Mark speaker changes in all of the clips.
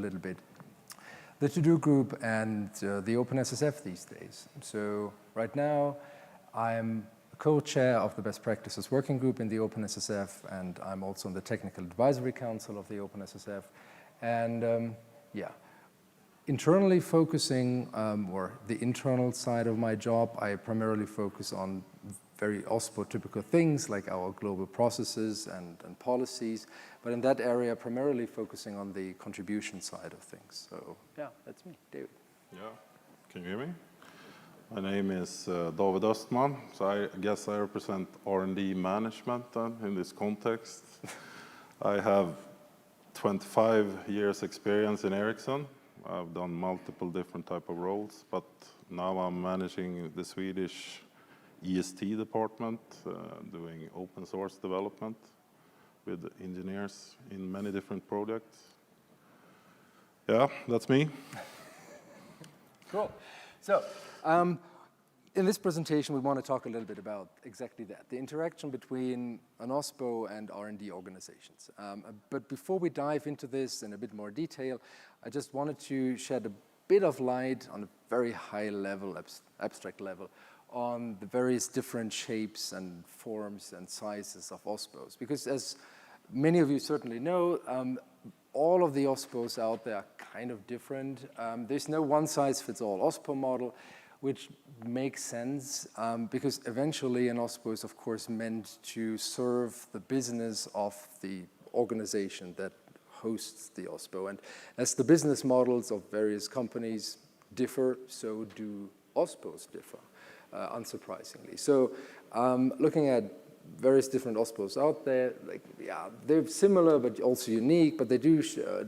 Speaker 1: little bit the to-do group and the OpenSSF these days. So right now, I'm co-chair of the Best Practices Working Group in the OpenSSF, and I'm also on the Technical Advisory Council of the OpenSSF. And internally focusing, or the internal side of my job, I primarily focus on very OSPO typical things like our global processes and policies, but in that area, primarily focusing on the contribution side of things. So yeah, that's me, David.
Speaker 2: Yeah, can you hear me? My name is David Östman, so I guess I represent R&D management in this context. I have 25 years experience in Ericsson. I've done multiple different type of roles, but now I'm managing the Swedish EST department, doing open source development with engineers in many different projects. Yeah, that's me.
Speaker 1: Cool. So, in this presentation, we want to talk a little bit about exactly that, the interaction between an OSPO and R&D organizations. But before we dive into this in a bit more detail, I just wanted to shed a bit of light on a very high level, abstract level, on the various different shapes and forms and sizes of OSPOs. Because as many of you certainly know, all of the OSPOs out there are kind of different. There's no one-size-fits-all OSPO model, which makes sense because eventually an OSPO is, of course, meant to serve the business of the organization that hosts the OSPO. And as the business models of various companies differ, so do OSPOs differ, unsurprisingly. So looking at various different OSPOs out there, like, yeah, they're similar but also unique, but they do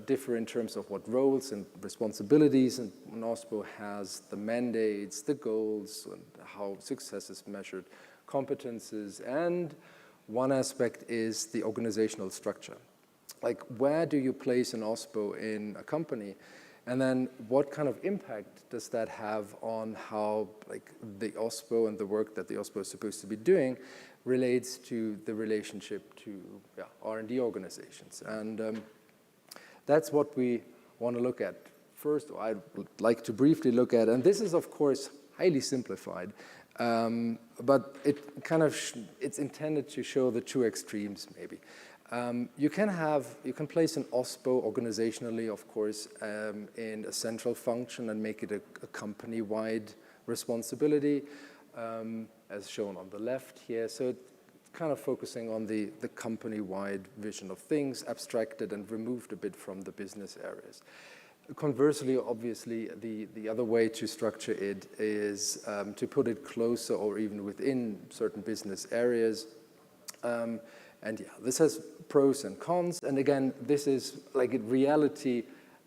Speaker 1: differ in terms of what roles and responsibilities an OSPO has, the mandates, the goals, and how success is measured, competences, and one aspect is the organizational structure. Like, where do you place an OSPO in a company? And then what kind of impact does that have on how, like, the OSPO and the work that the OSPO is supposed to be doing relates to the relationship to R&D organizations? And that's what we want to look at first, or I'd like to briefly look at. And this is, of course, highly simplified, but it kind of it's intended to show the two extremes, maybe. You can place an OSPO organizationally, of course, in a central function and make it a company-wide responsibility, as shown on the left here. So it's kind of focusing on the company-wide vision of things, abstracted and removed a bit from the business areas. Conversely, obviously, the other way to structure it is to put it closer or even within certain business areas. And yeah, this has pros and cons. And again, this is, like, in reality,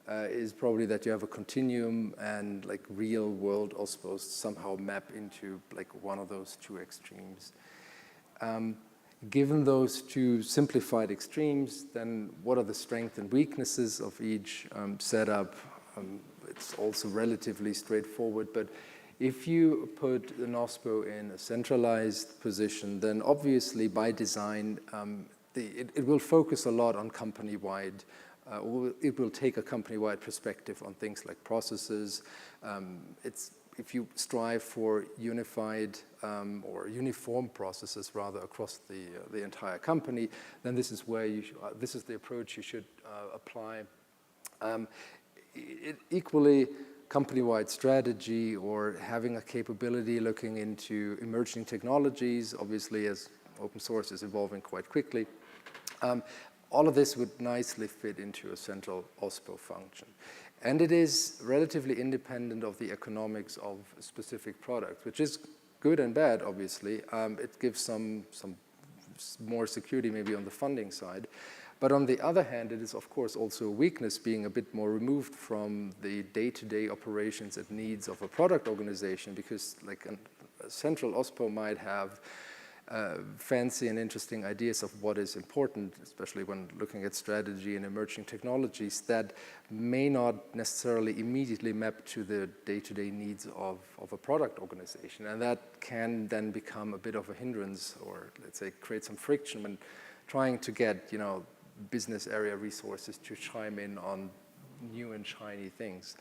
Speaker 1: is probably that you have a continuum and, like, real world OSPOs somehow map into, like, one of those two extremes. Given those two simplified extremes, then what are the strengths and weaknesses of each setup? It's also relatively straightforward, but if you put an OSPO in a centralized position, then obviously by design, it will focus a lot on company-wide. It will take a company-wide perspective on things like processes. If you strive for unified or uniform processes rather across the entire company, then this is where this is the approach you should apply. Equally, company-wide strategy or having a capability looking into emerging technologies, obviously as open source is evolving quite quickly. All of this would nicely fit into a central OSPO function. And it is relatively independent of the economics of specific products, which is good and bad, obviously. It gives some more security maybe on the funding side. But on the other hand, it is, of course, also a weakness being a bit more removed from the day-to-day operations and needs of a product organization, because like a central OSPO might have fancy and interesting ideas of what is important, especially when looking at strategy and emerging technologies that may not necessarily immediately map to the day-to-day needs of a product organization. And that can then become a bit of a hindrance, or let's say create some friction when trying to get, business area resources to chime in on new and shiny things.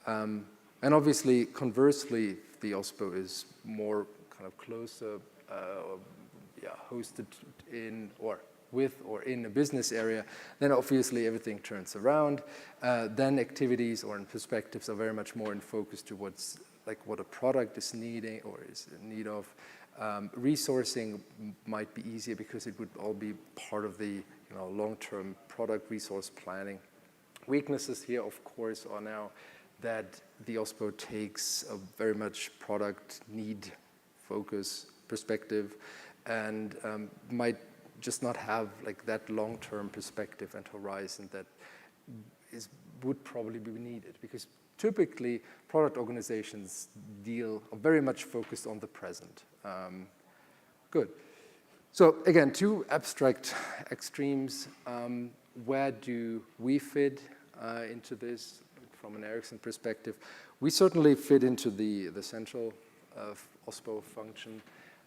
Speaker 1: And obviously, conversely, the OSPO is more kind of closer, hosted in or with or in a business area, then obviously everything turns around. Then activities or perspectives are very much more in focus towards like what a product is needing or is in need of. Resourcing might be easier because it would all be part of the long-term product resource planning. Weaknesses here, of course, are now that the OSPO takes a very much product need focus perspective and might just not have like that long-term perspective and horizon that would probably be needed, because typically product organizations are very much focused on the present. Good. So again, two abstract extremes. Where do we fit into this from an Ericsson perspective? We certainly fit into the central OSPO function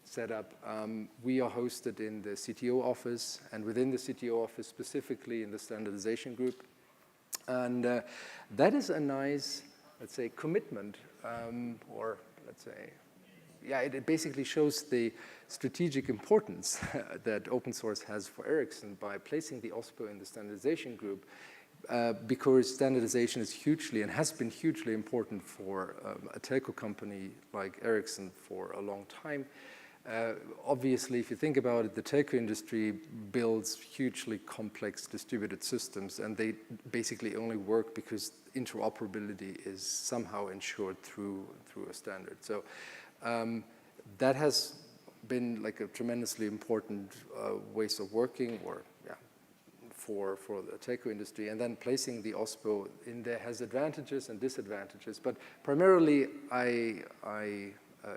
Speaker 1: setup. We are hosted in the CTO office, and within the CTO office, specifically in the standardization group. And that is a nice, let's say, commitment, or let's say, it basically shows the strategic importance that open source has for Ericsson by placing the OSPO in the standardization group, because standardization is hugely and has been hugely important for a telco company like Ericsson for a long time. Obviously, if you think about it, the telco industry builds hugely complex distributed systems, and they basically only work because interoperability is somehow ensured through a standard. So that has been like a tremendously important ways of working, for the telco industry. And then placing the OSPO in there has advantages and disadvantages. But primarily, I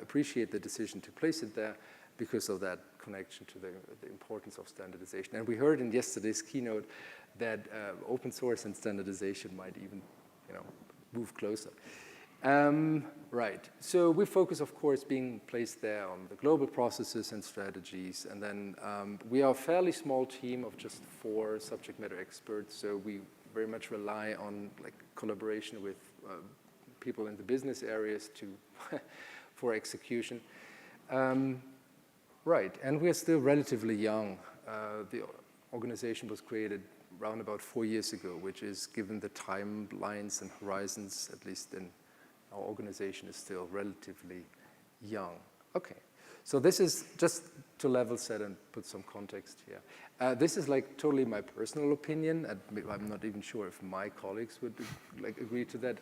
Speaker 1: appreciate the decision to place it there because of that connection to the importance of standardization. And we heard in yesterday's keynote that open source and standardization might even, move closer. Right. So we focus, of course, being placed there on the global processes and strategies. And then we are a fairly small team of just 4 subject matter experts. So we very much rely on like collaboration with people in the business areas for execution. Right. And we are still relatively young. The organization was created around about 4 years ago, which is, given the timelines and horizons, at least in our organization, is still relatively young. Okay, so this is just to level set and put some context here. This is like totally my personal opinion. I'm not even sure if my colleagues would like agree to that.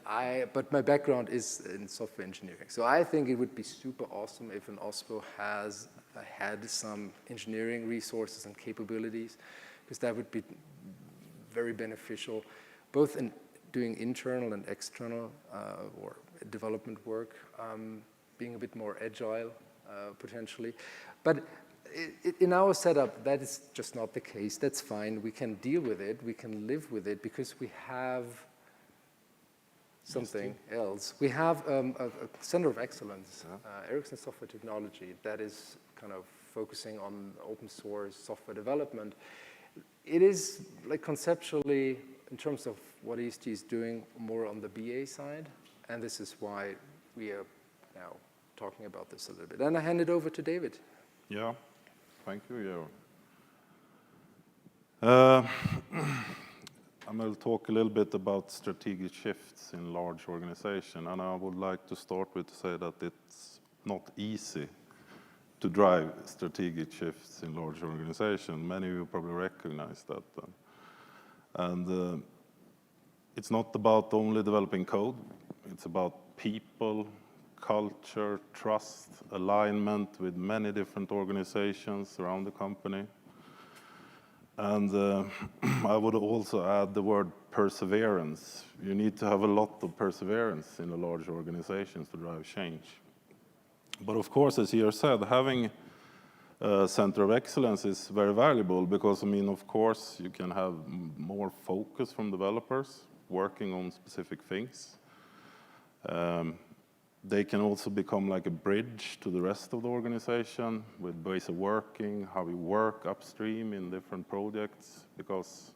Speaker 1: But my background is in software engineering, so I think it would be super awesome if an OSPO had some engineering resources and capabilities, because that would be very beneficial, both in doing internal and external or development work, being a bit more agile potentially. But in our setup, that is just not the case. That's fine. We can deal with it. We can live with it because we have something else. We have a center of excellence, Ericsson Software Technology, that is kind of focusing on open source software development. It is like conceptually, in terms of what EST is doing, more on the BA side, and this is why we are now talking about this a little bit. And I hand it over to David.
Speaker 2: Yeah, thank you, Georg. I'm going to talk a little bit about strategic shifts in large organizations, and I would like to start with to say that it's not easy to drive strategic shifts in large organizations. Many of you probably recognize that. And it's not about only developing code. It's about people, culture, trust, alignment with many different organizations around the company. And I would also add the word perseverance. You need to have a lot of perseverance in a large organization to drive change. But of course, as you said, having a center of excellence is very valuable because, of course, you can have more focus from developers working on specific things. They can also become like a bridge to the rest of the organization with ways of working, how we work upstream in different projects, because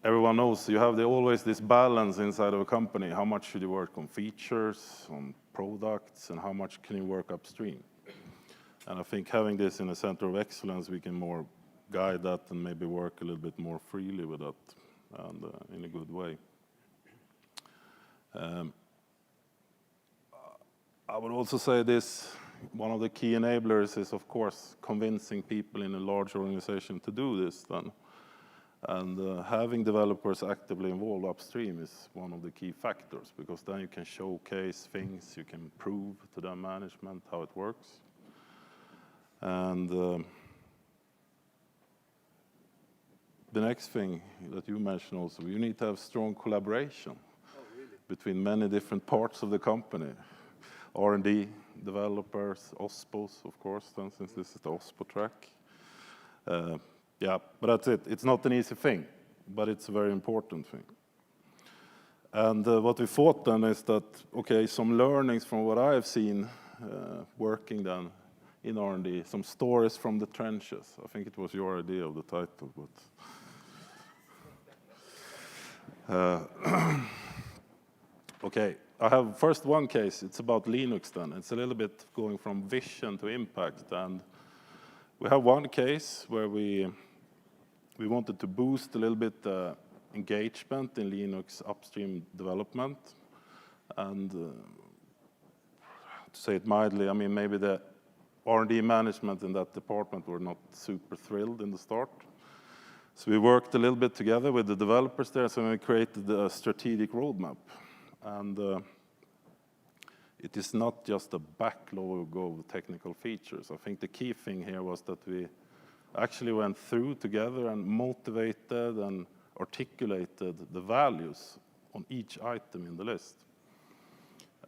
Speaker 2: everyone knows you have always this balance inside of a company. How much should you work on features, on products, and how much can you work upstream? And I think having this in a center of excellence, we can more guide that and maybe work a little bit more freely with that and in a good way. I would also say this, one of the key enablers is, of course, convincing people in a large organization to do this then. And having developers actively involved upstream is one of the key factors, because then you can showcase things, you can prove to the management how it works. And the next thing that you mentioned also, you need to have strong collaboration between many different parts of the company. R&D, developers, OSPOs, of course, then, since this is the OSPO track. Yeah, but that's it. It's not an easy thing, but it's a very important thing. And what we thought then is that, okay, some learnings from what I have seen working then in R&D, some stories from the trenches. I think it was your idea of the title, but okay, I have first one case. It's about Linux then. It's a little bit going from vision to impact, and we have one case where we wanted to boost a little bit engagement in Linux upstream development, and to say it mildly, I mean, maybe the R&D management in that department were not super thrilled in the start. So we worked a little bit together with the developers there, so we created a strategic roadmap. And it is not just a backlog of technical features. I think the key thing here was that we actually went through together and motivated and articulated the values on each item in the list.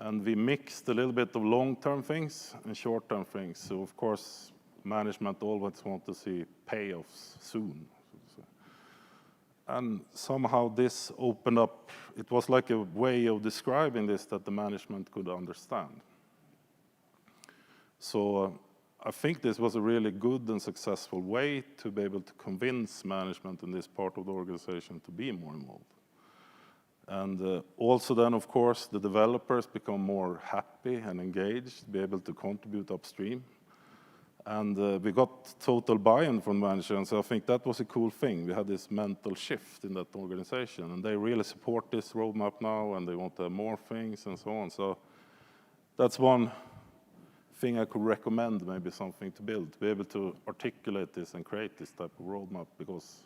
Speaker 2: And we mixed a little bit of long-term things and short-term things. So of course, management always want to see payoffs soon. And somehow this opened up, it was like a way of describing this that the management could understand. So I think this was a really good and successful way to be able to convince management in this part of the organization to be more involved. And also then, of course, the developers become more happy and engaged, be able to contribute upstream. And we got total buy-in from management, so I think that was a cool thing. We had this mental shift in that organization, and they really support this roadmap now, and they want to have more things and so on. So that's one thing I could recommend, maybe something to build, to be able to articulate this and create this type of roadmap, because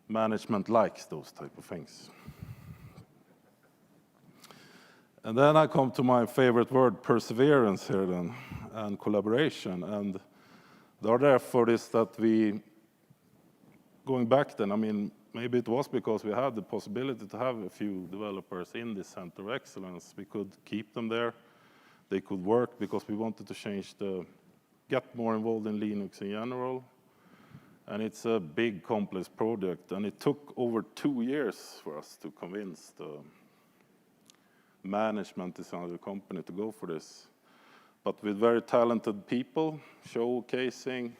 Speaker 2: management likes those type of things. And then I come to my favorite word, perseverance here then, and collaboration. And the other effort is that we, going back then, I mean, maybe it was because we had the possibility to have a few developers in this center of excellence. We could keep them there. They could work because we wanted to get more involved in Linux in general. And it's a big, complex project. And it took over 2 years for us to convince the management inside the company to go for this. But with very talented people, showcasing,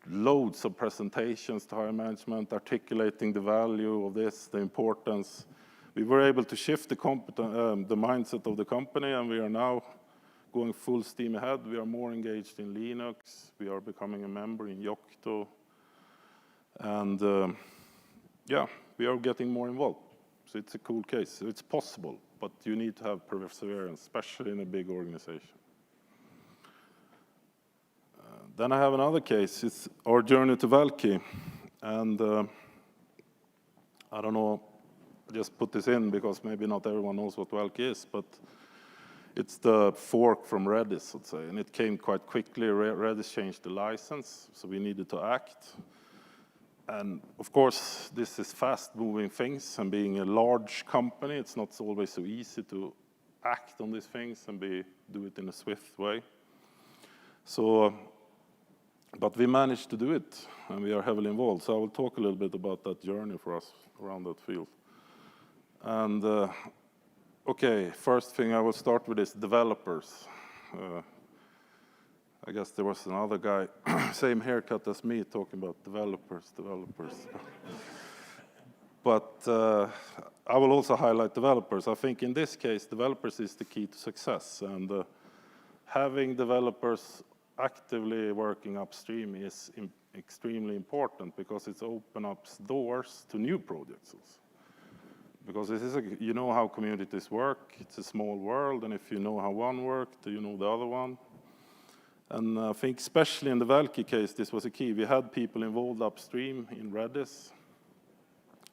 Speaker 2: loads of presentations to higher management, articulating the value of this, the importance. We were able to shift the mindset of the company, and we are now going full steam ahead. We are more engaged in Linux. We are becoming a member in Yocto. And yeah, we are getting more involved. So it's a cool case. It's possible, but you need to have perseverance, especially in a big organization. Then I have another case. It's our journey to Valkey. And I don't know, I just put this in because maybe not everyone knows what Valkey is, but it's the fork from Redis, let's say. And it came quite quickly. Redis changed the license, so we needed to act. And of course, this is fast-moving things, and being a large company, it's not always so easy to act on these things and do it in a swift way. So, but we managed to do it, and we are heavily involved. So I will talk a little bit about that journey for us around that field. And okay, first thing I will start with is developers. I guess there was another guy, same haircut as me, talking about developers. But I will also highlight developers. I think in this case, developers is the key to success. And having developers actively working upstream is extremely important because it opens up doors to new projects also. Because this is you know how communities work, it's a small world, and if you know how one works, do you know the other one? And I think especially in the Valkey case, this was a key. We had people involved upstream in Redis.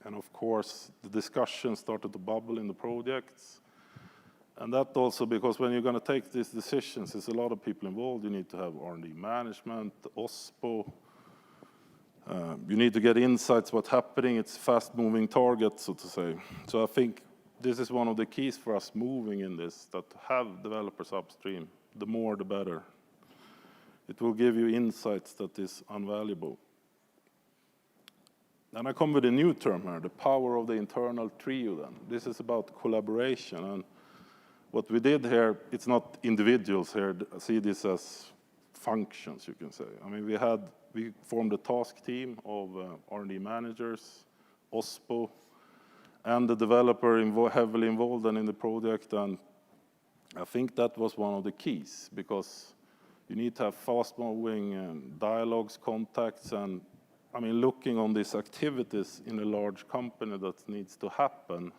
Speaker 2: And of course, the discussion started to bubble in the projects. And that also because when you're going to take these decisions, there's a lot of people involved. You need to have R&D management, OSPO. You need to get insights what's happening. It's fast-moving target, so to say. So I think this is one of the keys for us moving in this, that to have developers upstream, the more the better. It will give you insights that is invaluable. And I come with a new term here, the power of the internal trio then. This is about collaboration. And what we did here, it's not individuals here. I see this as functions, you can say. I mean, we formed a task team of R&D managers, OSPO, and the developer heavily involved in the project. And I think that was one of the keys, because you need to have fast-moving dialogues, contacts, and I mean, looking on these activities in a large company that needs to happen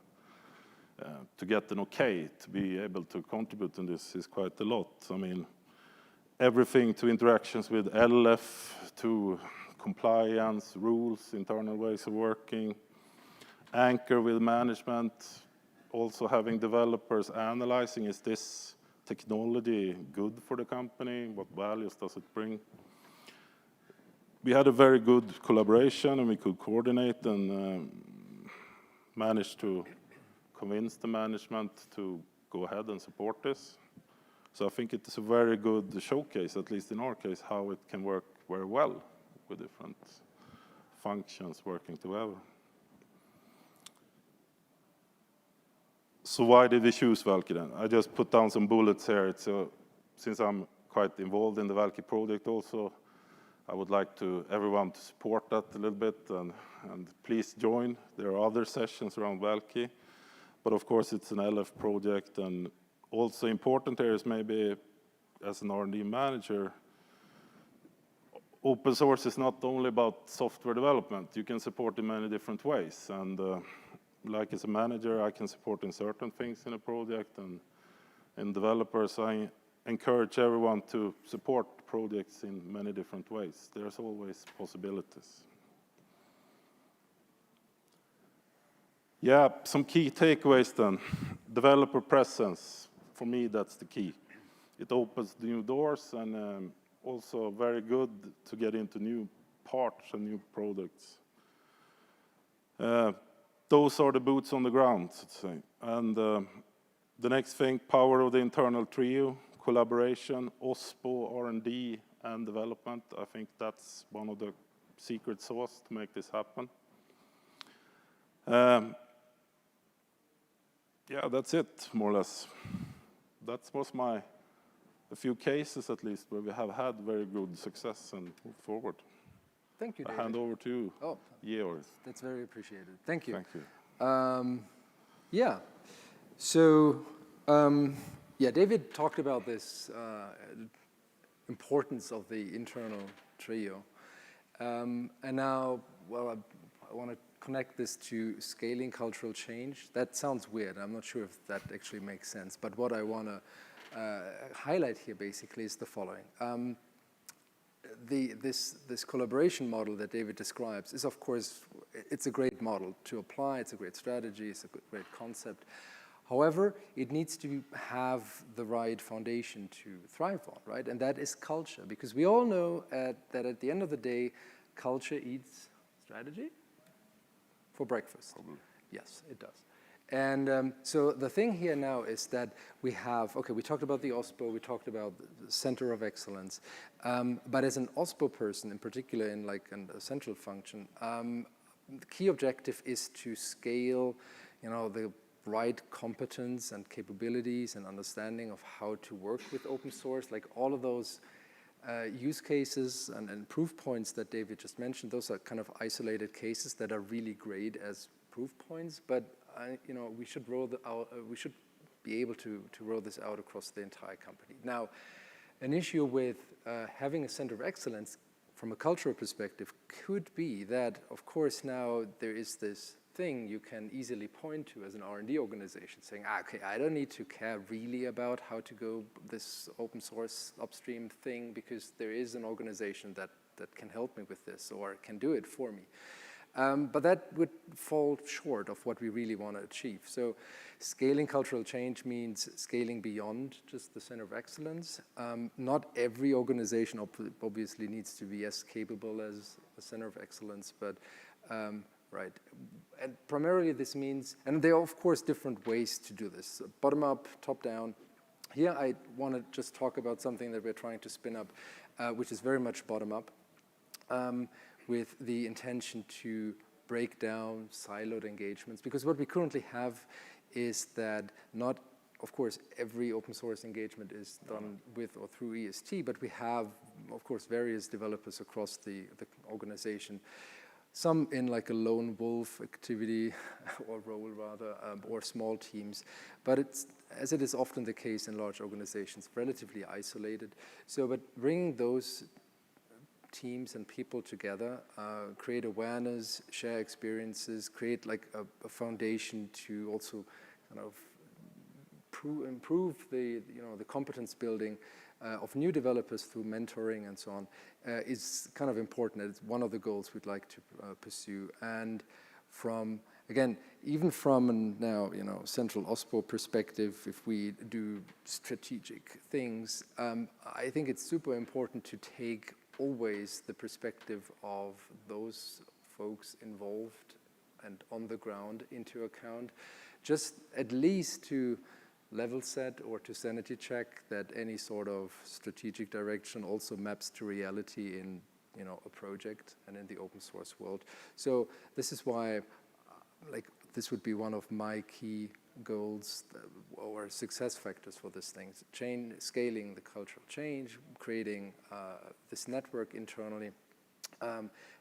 Speaker 2: to get an okay, to be able to contribute in this is quite a lot. I mean, everything to interactions with LF, to compliance, rules, internal ways of working, anchor with management, also having developers analyzing, is this technology good for the company? What values does it bring? We had a very good collaboration, and we could coordinate and manage to convince the management to go ahead and support this. So I think it's a very good showcase, at least in our case, how it can work very well with different functions working together. So why did we choose Valkey then? I just put down some bullets here. Since I'm quite involved in the Valkey project also, I would like everyone to support that a little bit, and please join. There are other sessions around Valkey, but of course it's an LF project, and also important here is maybe as an R&D manager, open source is not only about software development. You can support in many different ways, and like as a manager, I can support in certain things in a project, and in developers, I encourage everyone to support projects in many different ways. There's always possibilities. Yeah, some key takeaways then. Developer presence, for me, that's the key. It opens new doors, and also very good to get into new parts and new products. Those are the boots on the ground, so to say. And the next thing, power of the internal trio, collaboration, OSPO, R&D, and development. I think that's one of the secret sauce to make this happen. Yeah, that's it, more or less. That was a few cases, at least, where we have had very good success and moved forward.
Speaker 1: Thank you, David.
Speaker 2: I hand over to you, Georg.
Speaker 1: That's very appreciated. Thank you.
Speaker 2: Thank you.
Speaker 1: Yeah, so, yeah, David talked about this importance of the internal trio. And now, well, I want to connect this to scaling cultural change. That sounds weird. I'm not sure if that actually makes sense. But what I want to highlight here basically is the following. This collaboration model that David describes is, of course, it's a great model to apply. It's a great strategy. It's a great concept. However, it needs to have the right foundation to thrive on, right? And that is culture, because we all know that at the end of the day, culture eats strategy for breakfast. Probably. Yes, it does. And so the thing here now is that we have, okay, we talked about the OSPO, we talked about the center of excellence, but as an OSPO person, in particular in like a central function, the key objective is to scale, the right competence and capabilities and understanding of how to work with open source, like all of those use cases and proof points that David just mentioned, those are kind of isolated cases that are really great as proof points, but we should we should be able to roll this out across the entire company. Now, an issue with having a center of excellence from a cultural perspective could be that, of course, now there is this thing you can easily point to as an R&D organization, saying, okay, I don't need to care really about how to go this open source upstream thing because there is an organization that can help me with this or can do it for me. But that would fall short of what we really want to achieve. So scaling cultural change means scaling beyond just the center of excellence. Not every organization obviously needs to be as capable as a center of excellence, but right. And primarily this means, and there are of course different ways to do this, bottom up, top down. Here I want to just talk about something that we're trying to spin up, which is very much bottom up, with the intention to break down siloed engagements. Because what we currently have is that not, of course, every open source engagement is done with or through EST, but we have, of course, various developers across the organization. Some in like a lone wolf activity or role rather, or small teams. But it's, as it is often the case in large organizations, relatively isolated. So, but bringing those teams and people together, create awareness, share experiences, create like a foundation to also kind of improve the competence building of new developers through mentoring and so on is kind of important. It's one of the goals we'd like to pursue. And from, again, even from a now central OSPO perspective, if we do strategic things, I think it's super important to take always the perspective of those folks involved and on the ground into account, just at least to level set or to sanity check that any sort of strategic direction also maps to reality in a project and in the open source world. So this is why this would be one of my key goals or success factors for this thing. Scaling the cultural change, creating this network internally,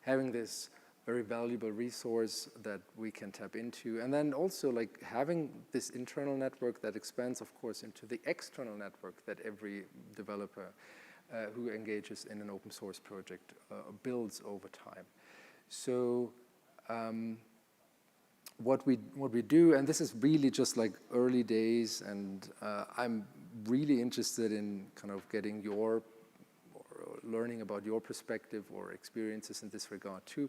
Speaker 1: having this very valuable resource that we can tap into, and then also having this internal network that expands, of course, into the external network that every developer who engages in an open source project builds over time. So what we do, and this is really just like early days, and I'm really interested in kind of getting your or learning about your perspective or experiences in this regard too.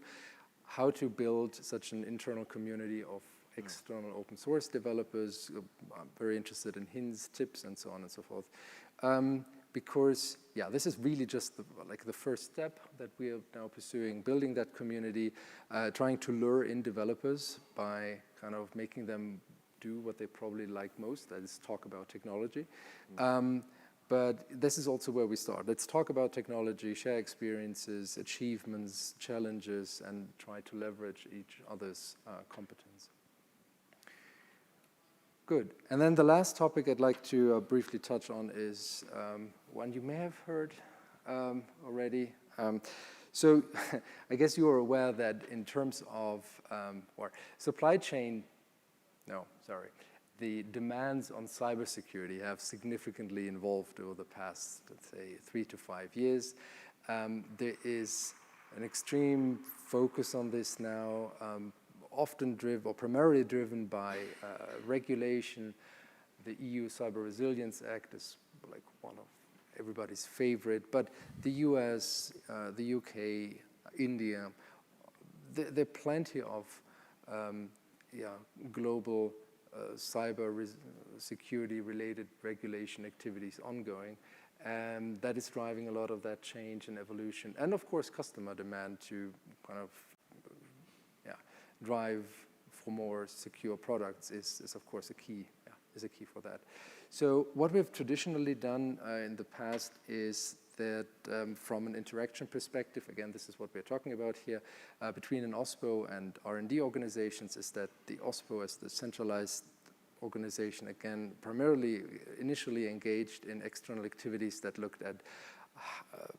Speaker 1: How to build such an internal community of external open source developers. I'm very interested in hints, tips, and so on and so forth. Because, yeah, this is really just the first step that we are now pursuing, building that community, trying to lure in developers by kind of making them do what they probably like most, that is talk about technology. But this is also where we start. Let's talk about technology, share experiences, achievements, challenges, and try to leverage each other's competence. Good. And then the last topic I'd like to briefly touch on is one you may have heard already. So I guess you are aware that in terms of supply chain, the demands on cybersecurity have significantly evolved over the past, let's say, 3 to 5 years. There is an extreme focus on this now, often driven or primarily driven by regulation. The EU Cyber Resilience Act is like one of everybody's favorite, but the US, the UK, India, there are plenty of global cyber security related regulation activities ongoing, and that is driving a lot of that change and evolution, and of course customer demand to kind of drive for more secure products is of course a key for that. So what we've traditionally done in the past is that from an interaction perspective, again, this is what we're talking about here, between an OSPO and R&D organizations, is that the OSPO as the centralized organization, again, primarily initially engaged in external activities that looked at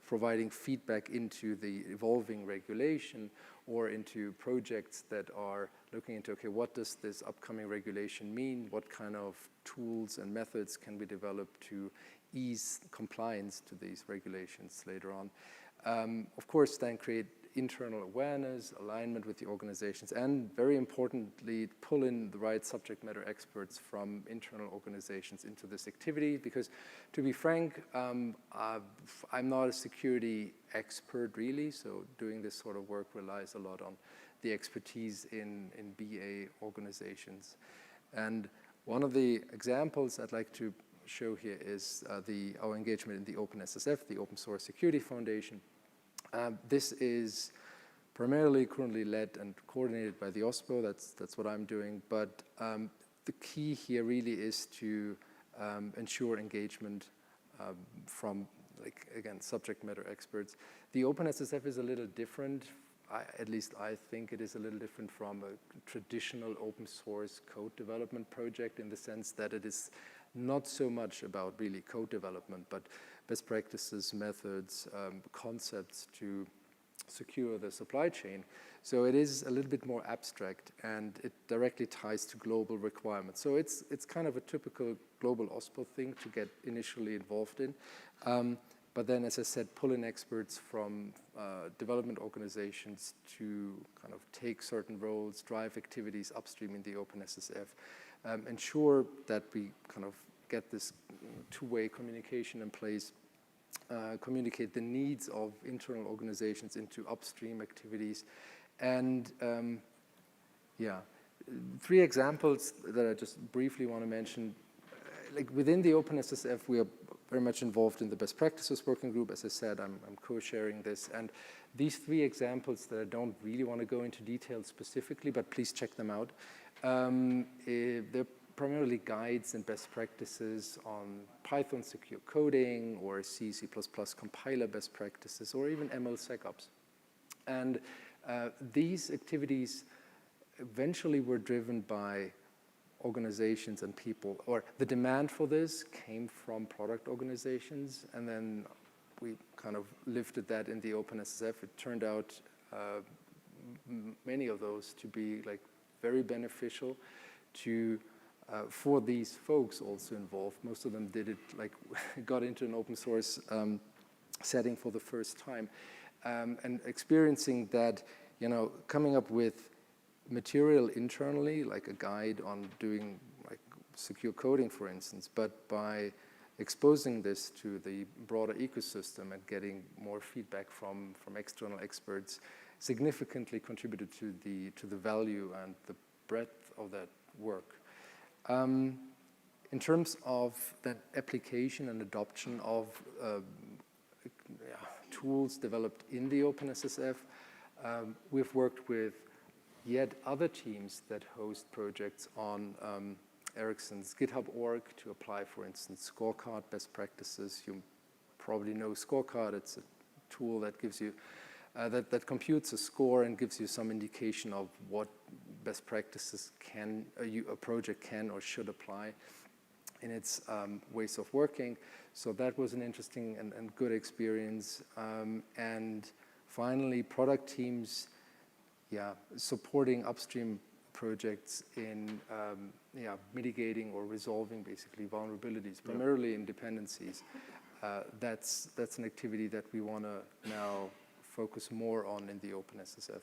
Speaker 1: providing feedback into the evolving regulation or into projects that are looking into, okay, what does this upcoming regulation mean? What kind of tools and methods can we develop to ease compliance to these regulations later on? Of course, then create internal awareness, alignment with the organizations, and very importantly, pull in the right subject matter experts from internal organizations into this activity, because to be frank, I'm not a security expert really, so doing this sort of work relies a lot on the expertise in BA organizations. And one of the examples I'd like to show here is our engagement in the OpenSSF, the Open Source Security Foundation. This is primarily currently led and coordinated by the OSPO. That's what I'm doing. But the key here really is to ensure engagement from, like, again, subject matter experts. The OpenSSF is a little different. At least I think it is a little different from a traditional open source code development project, in the sense that it is not so much about really code development, but best practices, methods, concepts to secure the supply chain. So it is a little bit more abstract, and it directly ties to global requirements. So it's kind of a typical global OSPO thing to get initially involved in. But then, as I said, pull in experts from development organizations to kind of take certain roles, drive activities upstream in the OpenSSF, ensure that we kind of get this two-way communication in place, communicate the needs of internal organizations into upstream activities. And yeah, 3 examples that I just briefly want to mention. Like within the OpenSSF, we are very much involved in the best practices working group. As I said, I'm co-sharing this. And these 3 examples that I don't really want to go into detail specifically, but please check them out. They're primarily guides and best practices on Python secure coding or C, C++ compiler best practices, or even MLSecOps. And these activities eventually were driven by organizations and people, or the demand for this came from product organizations, and then we kind of lifted that in the OpenSSF. It turned out many of those to be like very beneficial to for these folks also involved. Most of them did it, like got into an open source setting for the first time, and experiencing that, you know, coming up with material internally, like a guide on doing like secure coding, for instance, but by exposing this to the broader ecosystem and getting more feedback from external experts, significantly contributed to the value and the breadth of that work. In terms of that application and adoption of tools developed in the OpenSSF, we've worked with yet other teams that host projects on Ericsson's GitHub org to apply, for instance, scorecard best practices. You probably know Scorecard. It's a tool that gives you, that computes a score and gives you some indication of what best practices a project can or should apply in its ways of working. So that was an interesting and good experience. And finally, product teams, supporting upstream projects in mitigating or resolving basically vulnerabilities, primarily in dependencies. That's an activity that we want to now focus more on in the OpenSSF.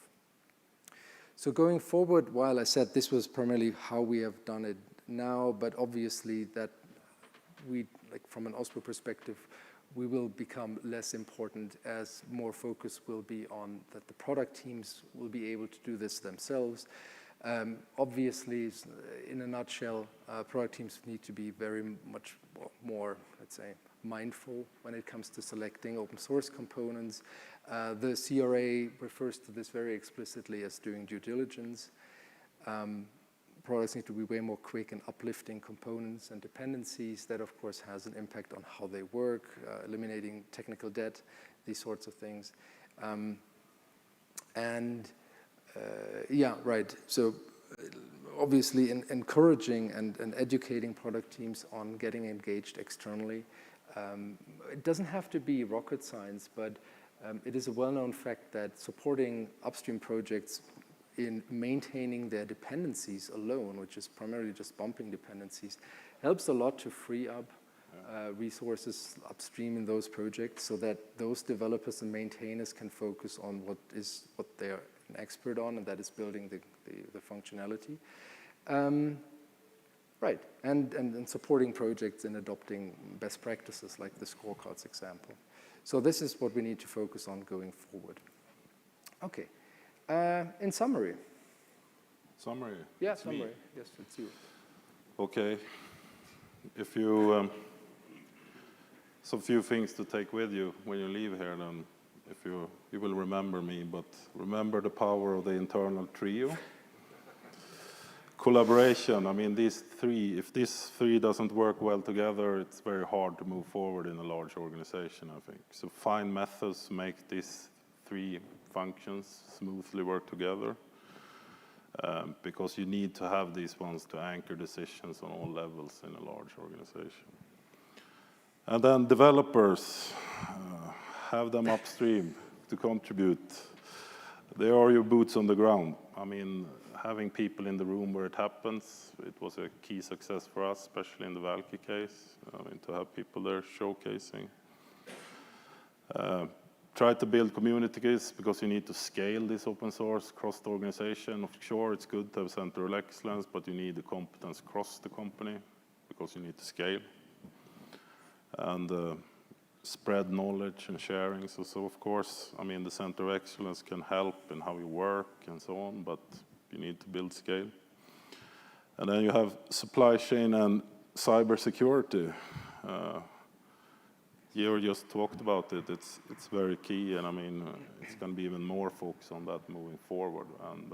Speaker 1: So going forward, while I said this was primarily how we have done it now, but obviously that we, like from an OSPO perspective, we will become less important as more focus will be on that the product teams will be able to do this themselves. Obviously, in a nutshell, product teams need to be very much more, let's say, mindful when it comes to selecting open source components. The CRA refers to this very explicitly as doing due diligence. Products need to be way more quick in uplifting components and dependencies. That, of course, has an impact on how they work, eliminating technical debt, these sorts of things. So obviously encouraging and educating product teams on getting engaged externally It doesn't have to be rocket science, but it is a well-known fact that supporting upstream projects in maintaining their dependencies alone, which is primarily just bumping dependencies, helps a lot to free up resources upstream in those projects so that those developers and maintainers can focus on what they're an expert on, and that is building the functionality. Right, and supporting projects in adopting best practices like the scorecards example. So this is what we need to focus on going forward. Okay, in summary.
Speaker 2: Summary?
Speaker 1: Yeah,
Speaker 2: it's
Speaker 1: summary,
Speaker 2: me.
Speaker 1: yes, it's you.
Speaker 2: Okay, if you, some few things to take with you when you leave here, then if you will remember me, but remember the power of the internal trio. Collaboration, I mean, these three, if these three doesn't work well together, it's very hard to move forward in a large organization, I think. So find methods to make these three functions smoothly work together, because you need to have these ones to anchor decisions on all levels in a large organization. And then developers, have them upstream to contribute. They are your boots on the ground. I mean, having people in the room where it happens, it was a key success for us, especially in the Valkey case, I mean, to have people there showcasing. Try to build communities because you need to scale this open source across the organization. Sure, it's good to have center of excellence, but you need the competence across the company because you need to scale. And spread knowledge and sharing. So of course, I mean, the center of excellence can help in how you work and so on, but you need to build scale. And then you have supply chain and cybersecurity. Georg just talked about it. It's very key, and I mean, it's going to be even more focus on that moving forward. And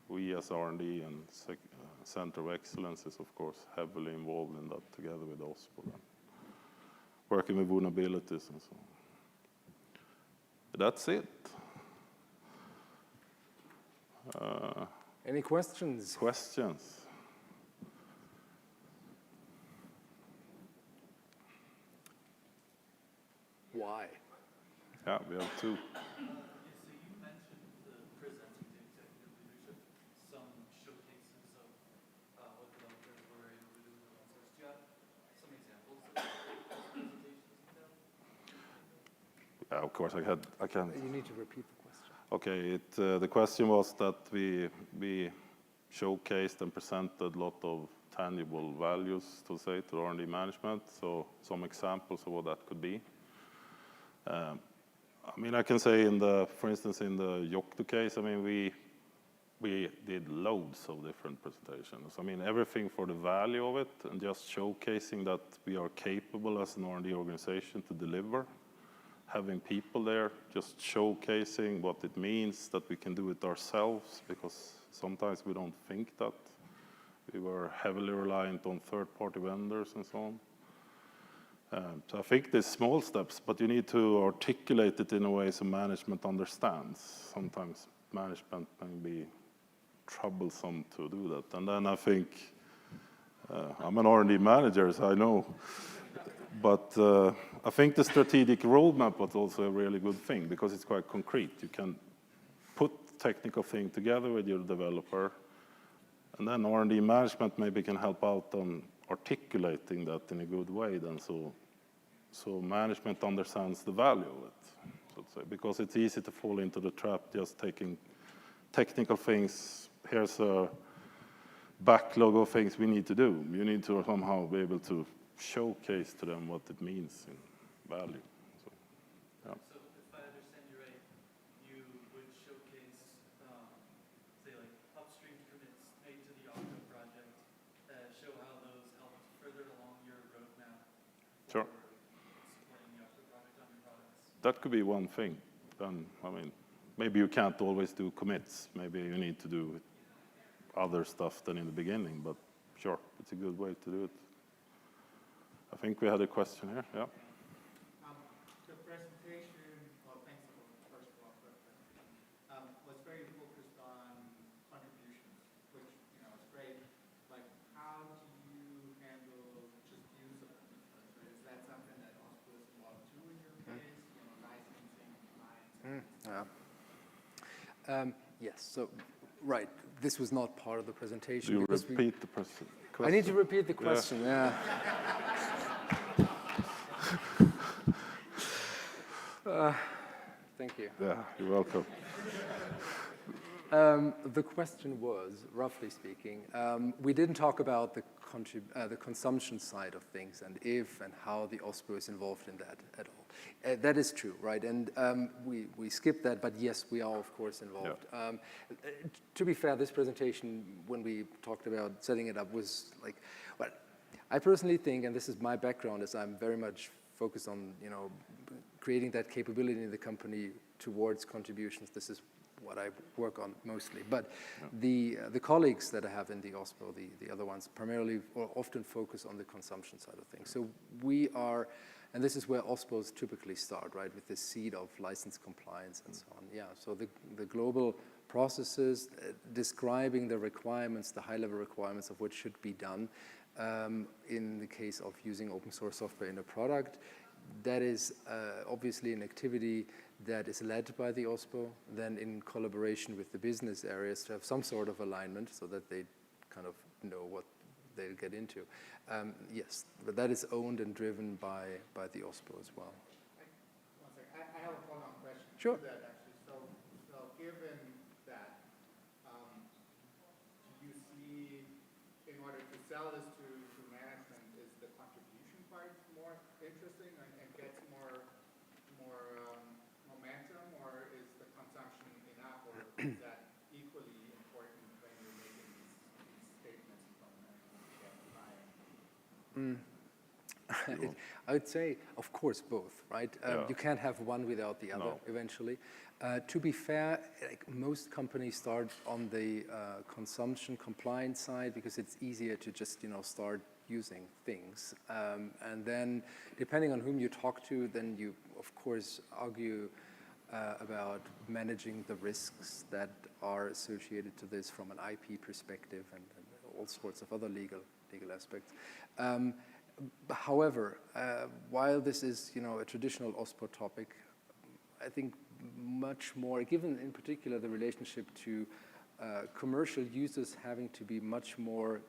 Speaker 2: we as R&D and Center of Excellence is, of course, heavily involved in that together with OSPO, working with vulnerabilities and so on. That's it.
Speaker 1: Any questions?
Speaker 2: Questions?
Speaker 1: Why?
Speaker 2: Yeah, we have two.
Speaker 3: So you mentioned presenting to executive leadership some showcases of what developers were able to do with open source. Do you have some examples of presentations you've done?
Speaker 2: Yeah, of course, I can.
Speaker 1: You need to repeat the question.
Speaker 2: Okay, the question was that we showcased and presented a lot of tangible values, to say, to R&D management. So some examples of what that could be. I mean, I can say for instance, in the Yocto case, I mean, we did loads of different presentations. I mean, everything for the value of it and just showcasing that we are capable as an R&D organization to deliver. Having people there, just showcasing what it means that we can do it ourselves, because sometimes we don't think that. We were heavily reliant on third-party vendors and so on. So I think there's small steps, but you need to articulate it in a way so management understands. Sometimes management can be troublesome to do that. And then I think, I'm an R&D manager, so I know. But I think the strategic roadmap was also a really good thing because it's quite concrete. You can put technical thing together with your developer, and then R&D management maybe can help out on articulating that in a good way then, so management understands the value of it, so to say, because it's easy to fall into the trap just taking technical things. Here's a backlog of things we need to do. You need to somehow be able to showcase to them what it means in value. So, yeah.
Speaker 3: So if I understand you right, you would showcase, say, like upstream commits made to the Yocto project, show how those helped further along your roadmap
Speaker 2: Sure.
Speaker 3: for supporting the Yocto project on your products.
Speaker 2: That could be one thing. Then, I mean, maybe you can't always do commits. Maybe you need to do other stuff than in the beginning, but sure, it's a good way to do it. I think we had a question here, yeah.
Speaker 4: The presentation, well, thanks first of all for the presentation, was very focused on contributions, which, you know, is great. Like, how do you handle just views of them? So is that something that
Speaker 1: Yes, so, right, this was not part of the presentation.
Speaker 2: Do you
Speaker 1: because
Speaker 2: repeat the question?
Speaker 1: I need to repeat the question, yeah. Thank you.
Speaker 2: Yeah, you're welcome.
Speaker 1: The question was, roughly speaking, we didn't talk about the consumption side of things and if and how the OSPO is involved in that at all. That is true, right? And we skipped that, but yes, we are, of course, involved.
Speaker 2: Yeah.
Speaker 1: To be fair, this presentation, when we talked about setting it up, was like, well, I personally think, and this is my background, is I'm very much focused on, creating that capability in the company towards contributions. This is what I work on mostly. But the colleagues that I have in the OSPO, the other ones, primarily or often focus on the consumption side of things. So we are, and this is where OSPOs typically start, right, with the seed of license compliance and so on. Yeah, so the global processes describing the requirements, the high-level requirements of what should be done in the case of using open source software in a product. That is obviously an activity that is led by the OSPO, then in collaboration with the business areas to have some sort of alignment so that they kind of know what they'll get into. Yes, but that is owned and driven by the OSPO as well.
Speaker 4: One second. I have a follow-on question.
Speaker 1: Sure.
Speaker 4: To that, actually. So given that, do you see, in order to sell this to management, is the contribution part more interesting and gets more momentum, or is the consumption enough, or is that equally important when you're making these statements from the buyer?
Speaker 1: I would say, of course, both, right?
Speaker 2: Yeah.
Speaker 1: You can't have one without the other eventually. To be fair, like most companies start on the consumption compliance side because it's easier to just, start using things. And then depending on whom you talk to, then you, of course, argue about managing the risks that are associated to this from an IP perspective and all sorts of other legal aspects. However, while this is, a traditional OSPO topic, I think much more, given in particular the relationship to commercial users having to be much more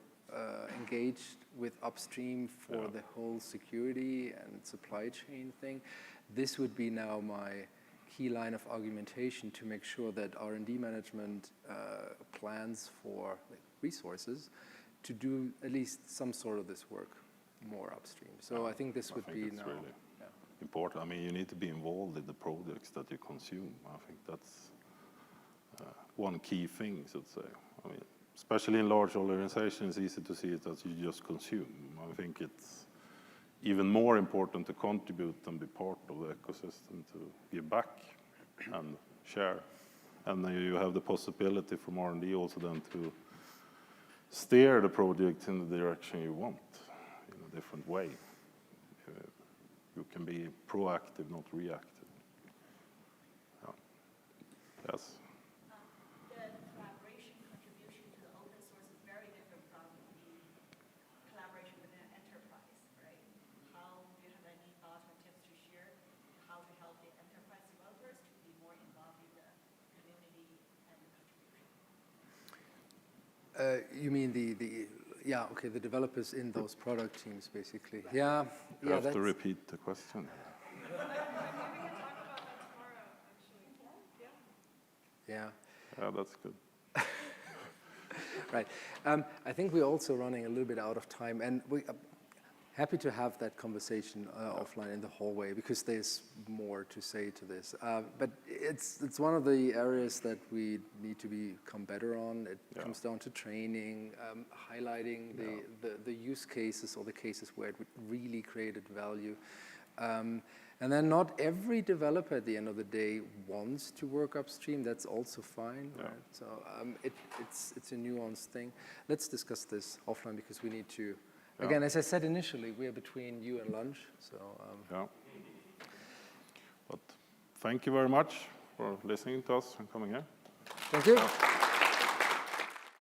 Speaker 1: engaged with upstream for the whole security and supply chain thing, this would be now my key line of argumentation to make sure that R&D management plans for resources to do at least some sort of this work more upstream. So I think this would be now
Speaker 2: really important. I mean, you need to be involved in the products that you consume. I think that's one key thing, so to say. I mean, especially in large organizations, it's easy to see it as you just consume. I think it's even more important to contribute and be part of the ecosystem, to give back and share. And then you have the possibility from R&D also then to steer the project in the direction you want in a different way. You can be proactive, not reactive. Yeah. Yes?
Speaker 5: The collaboration contribution to the open source is very different from the collaboration within an enterprise, right? How do you have any thoughts or tips to share how to help the enterprise developers to be more involved in the community and the contribution?
Speaker 1: You mean the developers in those product teams, basically.
Speaker 2: You have to repeat the question.
Speaker 5: Maybe we can talk about that tomorrow, actually.
Speaker 1: Yeah.
Speaker 2: Yeah, that's good.
Speaker 1: Right. I think we're also running a little bit out of time, and we're happy to have that conversation offline in the hallway because there's more to say to this. But it's one of the areas that we need to become better on. It comes down to training, highlighting the use cases or the cases where it really created value. And then not every developer at the end of the day wants to work upstream. That's also fine. Right? So it's a nuanced thing. Let's discuss this offline because we need to. Again, as I said initially, we are between you and lunch. So.
Speaker 2: But thank you very much for listening to us and coming here.
Speaker 1: Thank you.